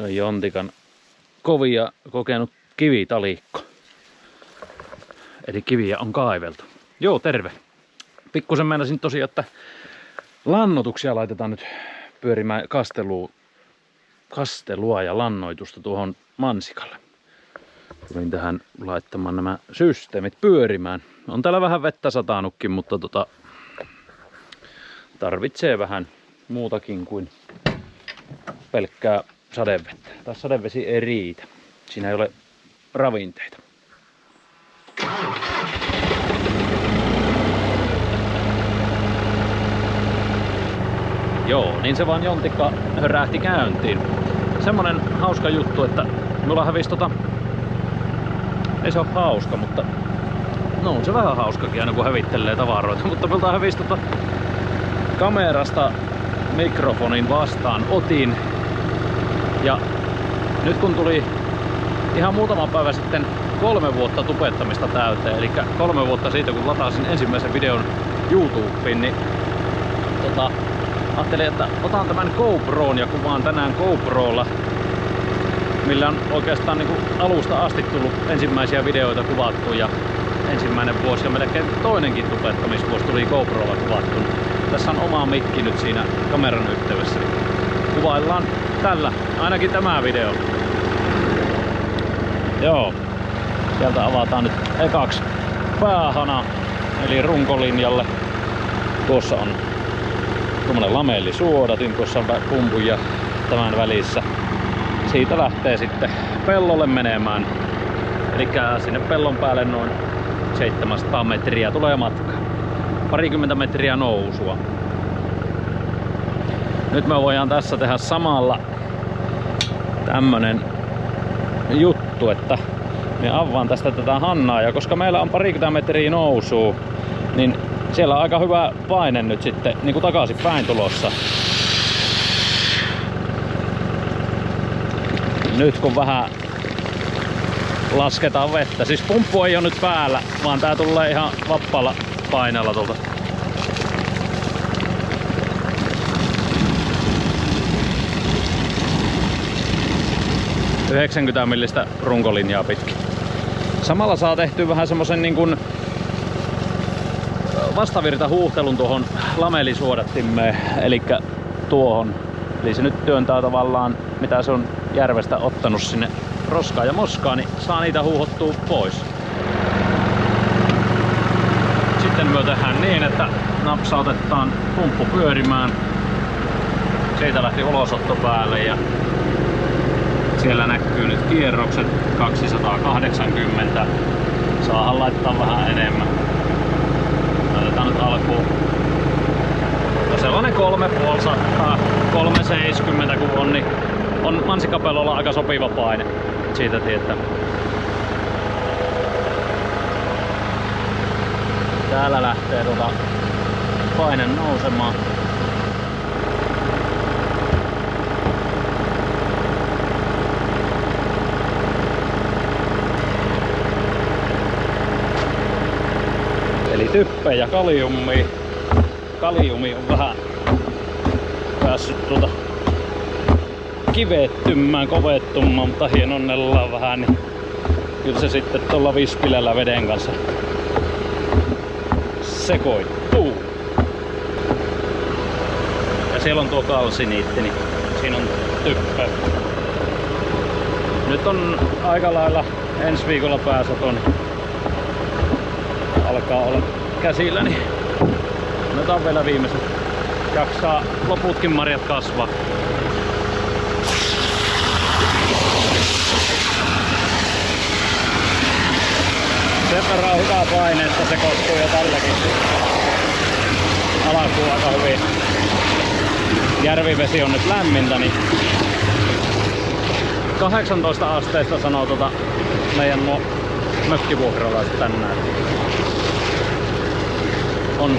Jontikan kovia kokenut kivitalikko. Eli kiviä on kaiveltu. Joo, terve. Pikkusen meinasin tosiaan, että lannoituksia laitetaan nyt pyörimään kastelua ja lannoitusta tuohon mansikalle. Tulin tähän laittamaan nämä systeemit pyörimään. On täällä vähän vettä satanutkin, mutta tarvitsee vähän muutakin kuin pelkkää sadevettä. Taas sadevesi ei riitä. Siinä ei ole ravinteita. Joo, niin se vaan Jontikka hörähti käyntiin. Semmonen hauska juttu, että mulla hävisi ei se ole hauska, mutta no on se vähän hauskakin aina kun hävittelee tavaroita, mutta multa hävisi kamerasta mikrofonin vastaan otin. Ja nyt kun tuli ihan muutama päivä sitten 3 vuotta tubettamista täyteen, eli 3 vuotta siitä kun latasin ensimmäisen videon YouTubeen, niin ajattelin, että otan tämän GoPron ja kuvaan tänään GoProlla, millä on oikeastaan niin kuin alusta asti tullut ensimmäisiä videoita kuvattu ja ensimmäinen vuosi ja melkein toinenkin tubettamisvuosi tuli GoProlla kuvattu. Tässä on oma mikki nyt siinä kameran yhteydessä. Kuvaillaan tällä, ainakin tämä video. Joo, sieltä avataan nyt ekaksi päähana, eli runkolinjalle. Tuossa on tuommoinen lamellisuodatin, tuossa on pumpun ja tämän välissä. Siitä lähtee sitten pellolle menemään. Eli sinne pellon päälle noin 700 metriä tulee matkaa. Parikymmentä metriä nousua. Nyt me voidaan tässä tehdä samalla tämmönen juttu, että me avaan tästä tätä hannaa. Ja koska meillä on parikymmentä metriä nousua, niin siellä on aika hyvä paine nyt sitten niin kuin takaisin päin tulossa. Nyt kun vähän lasketaan vettä. Siis pumppu ei ole nyt päällä, vaan tää tulee ihan vapaalla painella tuolta. ...90 millistä runkolinjaa pitkin. Samalla saa tehtyä vähän semmosen niin kuin vastavirtahuuhtelun tuohon lamellisuodattimeen, eli tuohon. Eli se nyt työntää tavallaan, mitä se on järvestä ottanut sinne roskaa ja moskaa, niin saa niitä huuhottua pois. Sitten me tehdään niin, että napsautetaan pumppu pyörimään. Siitä lähti ulosotto päälle ja siellä näkyy nyt kierrokset 280. Saadaan laittaa vähän enemmän. Otetaan nyt alkuun. No sellainen 350, 370 kun on, niin on mansikkapellolla aika sopiva paine. Siitä tietää. Täällä lähtee paine nousemaan. Eli typpe ja kaliumia. Kaliumi on vähän päässyt kivettymään, kovettumaan, mutta hienonnellaan vähän, niin kyllä se sitten tuolla vispilällä veden kanssa sekoittuu. Ja siellä on tuo kalsiniitti, niin siinä on typpä. Nyt on aika lailla ensi viikolla pääsato, niin alkaa olla käsillä, niin otetaan vielä viimeiset. Jaksaa loputkin marjat kasvaa. Sen verran on hyvä paine, että se sekoittuu jo tälläkin. Alkuun aika hyvin. Järvivesi on nyt lämmintä, niin 18 asteista sanoo meidän mökkivuokralaiset tänään. On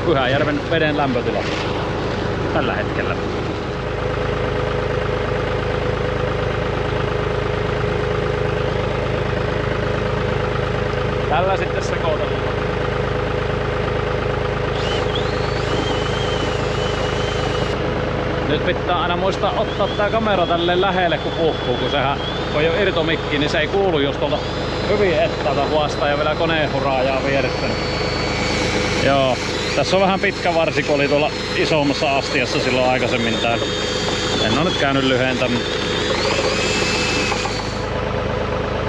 Pyhäjärven veden lämpötila tällä hetkellä. Tällä sitten sekoitellaan. Nyt pitää aina muistaa ottaa tää kamera tälleen lähelle kun puhuu, kun sehän kun ei oo irtomikki, niin se ei kuulu just tuolta hyvin etäältä vastaan ja vielä koneen huraajaa vieressä. Joo, tässä on vähän pitkä varsi, kun oli tuolla isommassa astiassa silloin aikaisemmin tää. En oo nyt käynyt lyhentämään.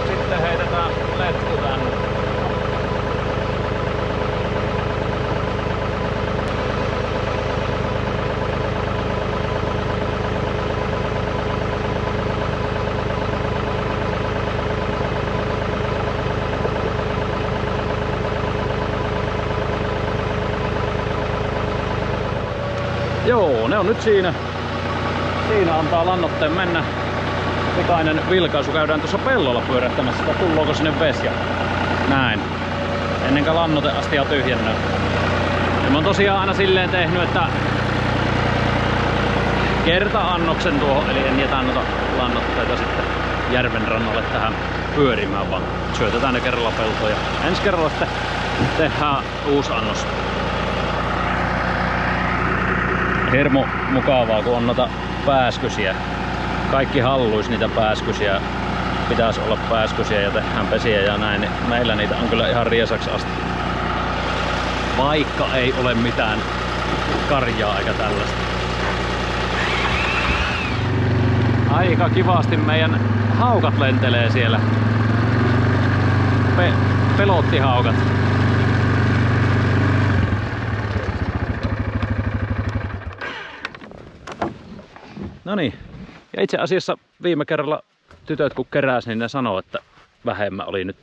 Sitten heitetään letku tänne. Joo, ne on nyt siinä. Siinä antaa lannoitteen mennä. Pikainen vilkaisu käydään tuossa pellolla pyörähtämässä, että tullooko sinne vesi ja näin. Ennen kuin lannoiteastia tyhjennää. Ja mä oon tosiaan aina silleen tehnyt, että kerta-annoksen tuohon, eli en jätä noita lannoitteita sitten järven rannalle tähän pyörimään, vaan syötetään ne kerralla peltoon. Ja ensi kerralla sitten tehdään uusi annos. Hirmu mukavaa, kun on noita pääskysiä. Kaikki halluis niitä pääskysiä. Pitäisi olla pääskysiä ja tehdään pesiä ja näin. Niin meillä niitä on kyllä ihan riesaksi asti. Vaikka ei ole mitään karjaa eikä tällaista. Aika kivasti meidän haukat lentelee siellä. Pelottihaukat. Noniin. Ja itse asiassa viime kerralla tytöt kun keräs, niin ne sanoo, että vähemmän oli nyt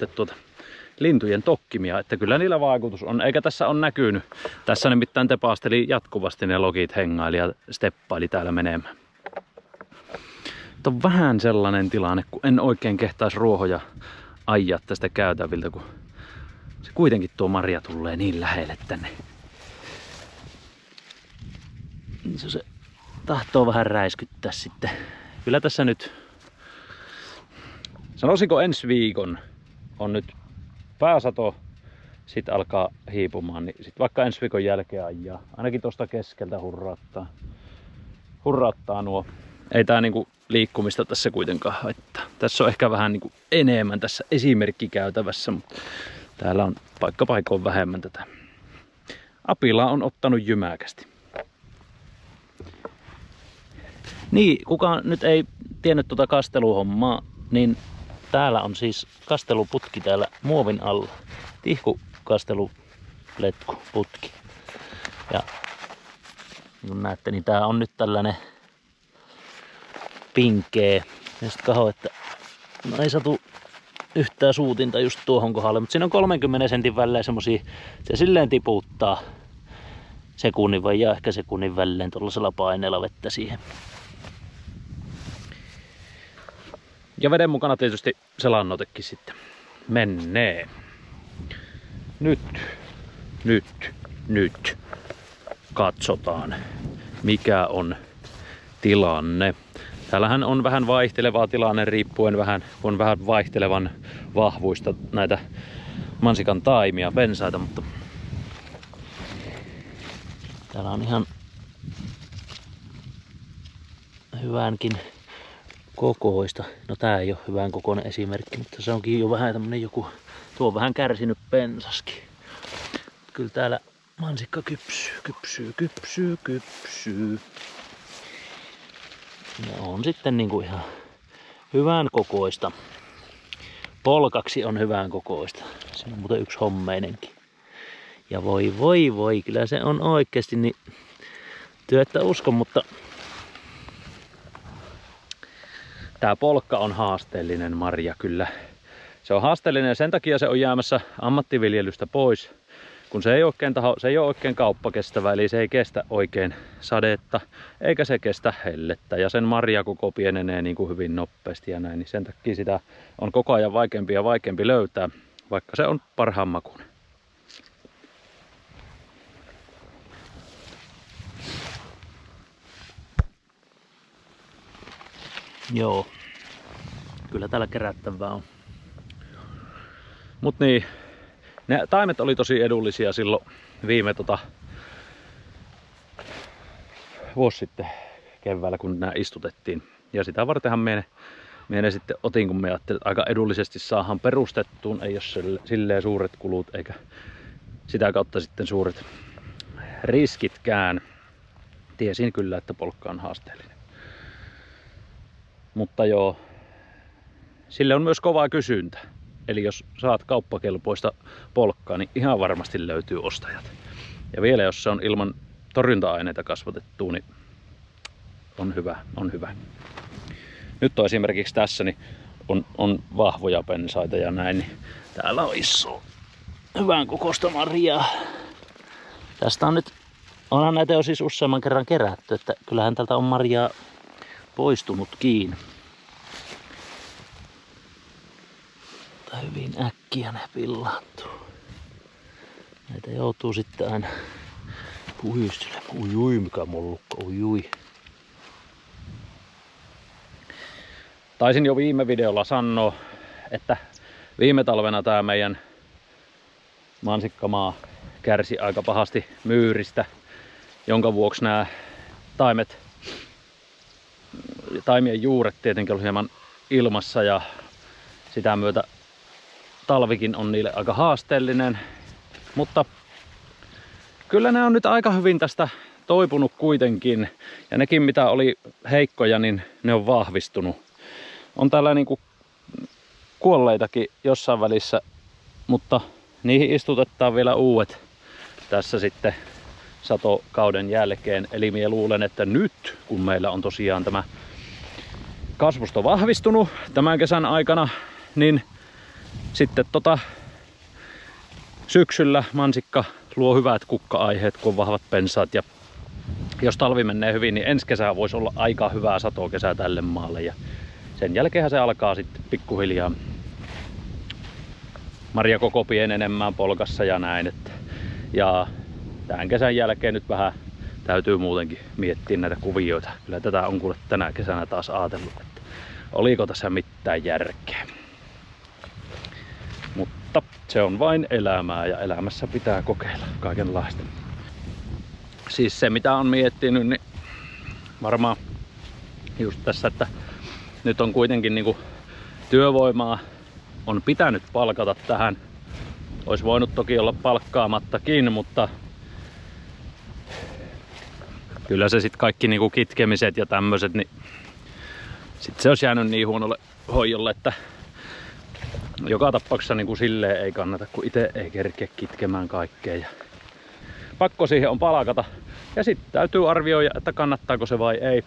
lintujen tokkimia, että kyllä niillä vaikutus on, eikä tässä on näkynyt. Tässä nimittäin tepasteli jatkuvasti ne logit hengaili ja steppaili täällä menemään. Mutta on vähän sellainen tilanne, kun en oikein kehtaisi ruohoja ajaa tästä käytäviltä, kun se kuitenkin tuo marja tulee niin lähelle tänne. Se tahtoo vähän räiskyttää sitten. Kyllä tässä nyt, sanoisinko ensi viikon on nyt pääsato, sit alkaa hiipumaan, niin sit vaikka ensi viikon jälkeen ajaa. Ainakin tuosta keskeltä hurraattaa nuo. Ei tää niinku liikkumista tässä kuitenkaan haittaa. Tässä on ehkä vähän niinku enemmän tässä esimerkkikäytävässä, mutta täällä on paikkapaikoin vähemmän tätä. Apila on ottanut jymäkästi. Niin, kukaan nyt ei tiennyt tuota kasteluhommaa, niin täällä on siis kasteluputki täällä muovin alla. Tihkukasteluletkuputki. Ja niin kuin näette, niin tää on nyt tällainen pinkee. Ja sit kaho, että no ei satu yhtään suutinta just tuohon kohdalle, mutta siinä on 30 sentin välein semmosia, se silleen tiputtaa sekunnin vai ja ehkä sekunnin välein tuollaisella paineella vettä siihen. Ja veden mukana tietysti se lannoitekin sitten menee. Nyt katsotaan mikä on tilanne. Täällähän on vähän vaihtelevaa tilanne riippuen on vähän vaihtelevan vahvuista näitä mansikan taimia, pensaita, mutta täällä on ihan hyvänkin kokoista. No tää ei ole hyvän kokoinen esimerkki, mutta se onkin jo vähän tämmönen joku, tuo on vähän kärsinyt pensaskin. Kyllä täällä mansikka kypsyy. Ja on sitten niinku ihan hyvän kokoista. Polkaksi on hyvän kokoista. Siinä on muuten yksi hommeinenkin. Ja voi, kyllä se on oikeesti niin työtä uskon, mutta tää polkka on haasteellinen marja kyllä. Se on haasteellinen ja sen takia se on jäämässä ammattiviljelystä pois. Kun se ei ole oikein kauppakestävä, eli se ei kestä oikein sadetta, eikä se kestä hellettä. Ja sen marja koko pienenee niin kuin hyvin nopeasti ja näin, niin sen takia sitä on koko ajan vaikeampi ja vaikeampi löytää, vaikka se on parhaan makuinen. Joo, kyllä täällä kerättävää on. Mut niin, ne taimet oli tosi edullisia silloin viime vuosi sitten keväällä, kun nämä istutettiin. Ja sitä vartenhan minä sitten otin, kun me ajattelin, että aika edullisesti saadaan perustettuun. Ei ole silleen suuret kulut eikä sitä kautta sitten suuret riskitkään. Tiesin kyllä, että polkka on haasteellinen. Mutta joo, sille on myös kova kysyntä. Eli jos saat kauppakelpoista polkkaa, niin ihan varmasti löytyy ostajat. Ja vielä jos se on ilman torjunta-aineita kasvatettu, niin on hyvä. Nyt on esimerkiksi tässä niin on vahvoja pensaita ja näin. Niin täällä on iso hyvän kokoista marjaa. Tästä on nyt, onhan näitä jo siis useamman kerran kerätty, että kyllähän tältä on marjaa poistunutkin. Mutta hyvin äkkiä ne pillaantuu. Näitä joutuu sitten aina puhystelemaan. Ujui, mikä mollukka, ujui. Taisin jo viime videolla sanoa, että viime talvena tää meidän mansikkamaa kärsi aika pahasti myyristä, jonka vuoksi nämä taimien juuret tietenkin oli hieman ilmassa ja sitä myötä talvikin on niille aika haasteellinen. Mutta kyllä ne on nyt aika hyvin tästä toipunut kuitenkin ja nekin mitä oli heikkoja, niin ne on vahvistunut. On täällä niinku kuolleitakin jossain välissä, mutta niihin istutetaan vielä uudet tässä sitten satokauden jälkeen. Eli minä luulen, että nyt kun meillä on tosiaan tämä kasvusto vahvistunut tämän kesän aikana, niin sitten syksyllä mansikka luo hyvät kukka-aiheet, kun on vahvat pensaat. Ja jos talvi menee hyvin, niin ensi kesä voisi olla aika hyvää satokesää tälle maalle. Ja sen jälkeen se alkaa sitten pikkuhiljaa marjakoko pienenemään polkassa ja näin. Ja tämän kesän jälkeen nyt vähän täytyy muutenkin miettiä näitä kuvioita. Kyllä tätä on kuule tänä kesänä taas ajatellut, että oliko tässä mitään järkeä. Mutta se on vain elämää ja elämässä pitää kokeilla kaikenlaista. Siis se mitä on miettinyt, niin varmaan just tässä, että nyt on kuitenkin niinku työvoimaa on pitänyt palkata tähän. Olisi voinut toki olla palkkaamattakin, mutta kyllä se sitten kaikki niinku kitkemiset ja tämmöiset, niin sit se olisi jäänyt niin huonolle hoijolle, että joka tapauksessa niinku silleen ei kannata, kun itse ei kerkeä kitkemään kaikkea. Ja pakko siihen on palkata. Ja sitten täytyy arvioida, että kannattaako se vai ei.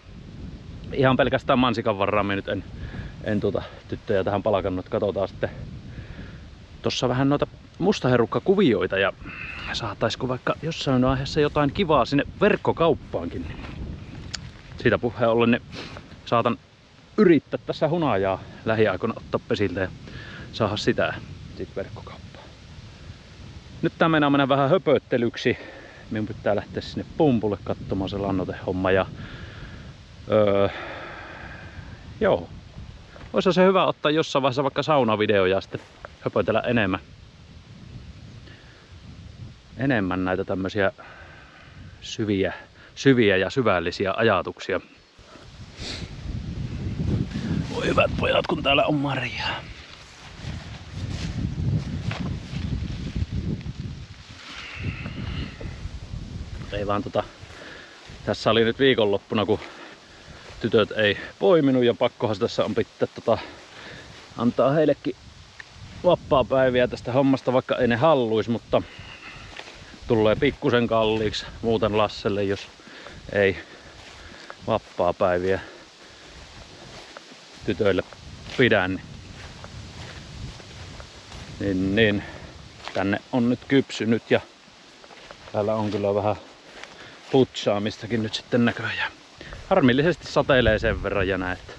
Ihan pelkästään mansikan varraan minä nyt en tyttöjä tähän palkannut. Katsotaan sitten tossa vähän noita mustaherukkakuvioita ja saataisiko vaikka jossain vaiheessa jotain kivaa sinne verkkokauppaankin. Siitä puheen ollen niin saatan yrittää tässä hunajaa lähiaikoina ottaa pesiltä ja saada sitä sit verkkokauppaan. Nyt tää mennään vähän höpöttelyksi. Minun pitää lähteä sinne pumpulle katsomaan se lannotehomma ja joo. Olisi se hyvä ottaa jossain vaiheessa vaikka saunavideoja ja sitten höpötellä enemmän näitä tämmöisiä syviä ja syvällisiä ajatuksia. Voi hyvät pojat, kun täällä on marjaa. Ei vaan tässä oli nyt viikonloppuna, kun tytöt ei poiminut ja pakkohan tässä on pitää antaa heillekin vapaapäiviä tästä hommasta, vaikka ei ne halluisi, mutta tulee pikkusen kalliiksi muuten Lasselle, jos ei vapaapäiviä tytöille pidä. Niin tänne on nyt kypsynyt ja täällä on kyllä vähän putsaamistakin nyt sitten näköjään. Harmillisesti sateilee sen verran ja näet.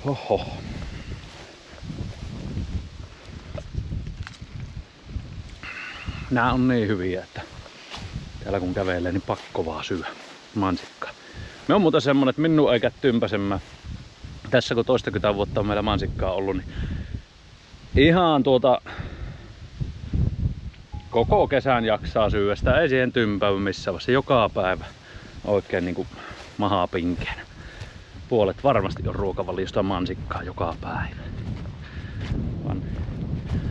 Oho. Nää on niin hyviä, että täällä kun kävelee, niin pakko vaan syö mansikkaa. Me on muuten semmonen, että minun ei käy tympäsemään. Tässä kun 20 vuotta on meillä mansikkaa ollut, niin ihan koko kesän jaksaa syödä. Sitä ei siihen tympäy missään vaiheessa. Joka päivä oikein niinku mahaa pinkeen. Puolet varmasti on ruokavaliosta mansikkaa joka päivä. Vaan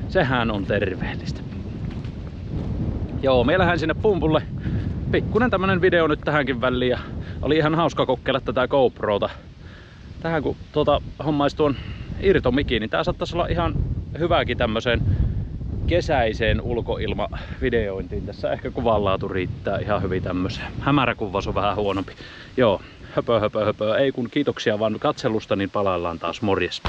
sehän on terveellistä. Joo, me lähdin sinne pumpulle. Pikkunen tämmönen video nyt tähänkin väliin. Ja oli ihan hauska kokeilla tätä GoProta. Tähän kun hommais tuon irtomikin, niin tää saattaisi olla ihan hyväkin tämmöiseen kesäiseen ulkoilmavideointiin. Tässä ehkä kuvanlaatu riittää ihan hyvin tämmöiseen. Hämäräkuvaus on vähän huonompi. Joo, höpö. Ei kun kiitoksia vaan katselusta, niin palaillaan taas. Morjes.